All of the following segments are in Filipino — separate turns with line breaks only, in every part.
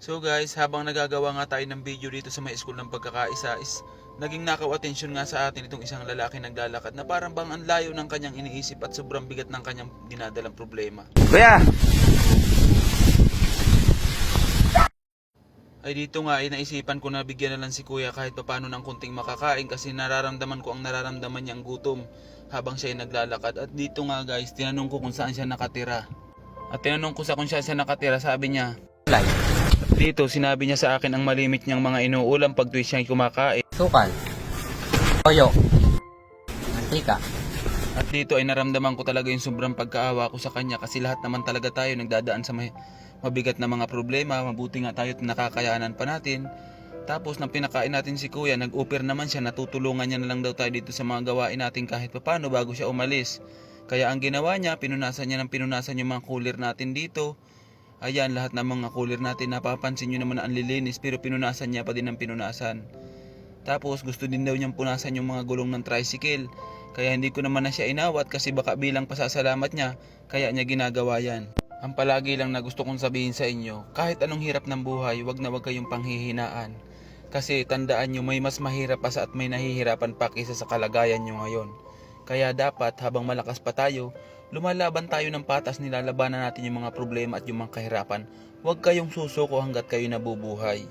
So guys, habang nagagawa nga tayo ng video dito sa may school ng pagkakaisa is naging nakaw-atensyon nga sa atin itong isang lalaki naglalakad na parang bang ang layo ng kanyang iniisip at sobrang bigat ng kanyang dinadalang problema.
Kuya!
Ay dito nga ay naisipan ko na bigyan na lang si kuya kahit paano ng kunting makakain kasi nararamdaman ko ang nararamdaman niyang gutom habang siya ay naglalakad. At dito nga guys, tinanong ko kung saan siya nakatira. At tinanong ko sa kung saan siya nakatira, sabi niya, dito sinabi niya sa akin ang malimit niyang mga inuulam pag tuwing siya kumakain.
Sukal. Toyo. Mantika.
At dito ay naramdaman ko talaga yung sobrang pagkaawa ko sa kanya kasi lahat naman talaga tayo nagdadaan sa mabigat na mga problema. Mabuti nga tayo at nakakayanan pa natin. Tapos nang pinakain natin si kuya, nag-offer naman siya, natutulungan niya na lang daw tayo dito sa mga gawain natin kahit paano bago siya umalis. Kaya ang ginawa niya, pinunasan niya ng pinunasan yung mga cooler natin dito. Ayan, lahat ng mga cooler natin, napapansin nyo naman na ang lilinis pero pinunasan niya pa din ng pinunasan. Tapos gusto din daw niyang punasan yung mga gulong ng tricycle. Kaya hindi ko naman na siya inawat kasi baka bilang pasasalamat niya, kaya niya ginagawa yan. Ang palagi lang na gusto kong sabihin sa inyo, kahit anong hirap ng buhay, wag na wag kayong panghihinaan. Kasi tandaan nyo, may mas mahirap pa at may nahihirapan pa kaysa sa kalagayan nyo ngayon. Kaya dapat habang malakas pa tayo, lumalaban tayo ng patas, nilalabanan natin yung mga problema at yung mga kahirapan. Huwag kayong susuko hanggat kayo nabubuhay.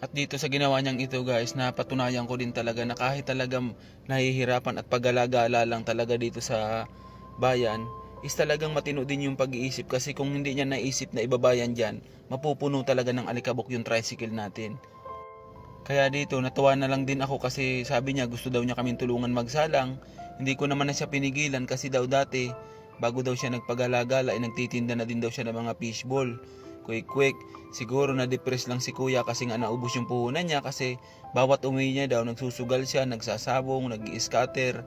At dito sa ginawa niyang ito guys, napatunayan ko din talaga na kahit talagang nahihirapan at pag-alagala lang talaga dito sa bayan, is talagang matino din yung pag-iisip kasi kung hindi niya naisip na ibabayan dyan, mapupuno talaga ng alikabok yung tricycle natin. Kaya dito natuwa na lang din ako kasi sabi niya gusto daw niya kaming tulungan magsalang. Hindi ko naman na siya pinigilan kasi daw dati bago daw siya nagpag-alagala ay nagtitinda na din daw siya ng mga fishball. Quick, siguro na-depress lang si kuya kasi nga naubos yung puhunan niya kasi bawat umuwi niya daw nagsusugal siya, nagsasabong, nag-i-scatter.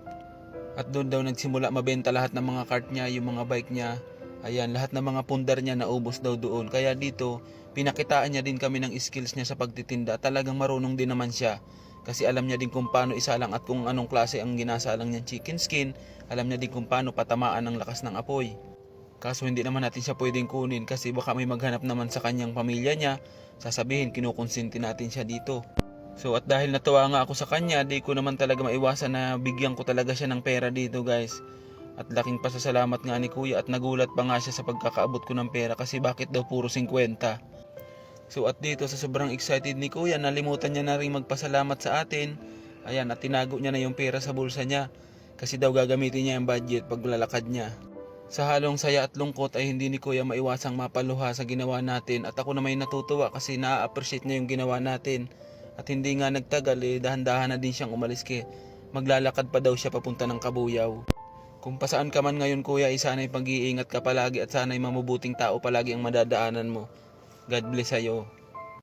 At doon daw nagsimula mabenta lahat ng mga cart niya, yung mga bike niya. Ayan, lahat ng mga pundar niya naubos daw doon. Kaya dito, pinakitaan niya din kami ng skills niya sa pagtitinda. Talagang marunong din naman siya. Kasi alam niya din kung paano isalang at kung anong klase ang ginasalang niyang chicken skin. Alam niya din kung paano patamaan ng lakas ng apoy. Kaso hindi naman natin siya pwedeng kunin kasi baka may maghanap naman sa kanyang pamilya niya. Sasabihin, kinukonsinti natin siya dito. So at dahil natuwa nga ako sa kanya, di ko naman talaga maiwasan na bigyan ko talaga siya ng pera dito guys. At laking pasasalamat nga ni kuya at nagulat pa nga siya sa pagkakaabot ko ng pera kasi bakit daw puro 50. So at dito sa sobrang excited ni kuya, nalimutan niya na rin magpasalamat sa atin. Ayan, at tinago niya na yung pera sa bulsa niya kasi daw gagamitin niya yung budget pag lalakad niya. Sa halong saya at lungkot ay hindi ni kuya maiwasang mapaluha sa ginawa natin at ako na may natutuwa kasi na-appreciate niya yung ginawa natin. At hindi nga nagtagal dahan-dahan na din siyang umalis maglalakad pa daw siya papunta ng Kabuyaw. Kung pasaan ka man ngayon kuya, sana'y pag-iingat ka palagi at sana'y mamubuting tao palagi ang madadaanan mo. God bless sa'yo.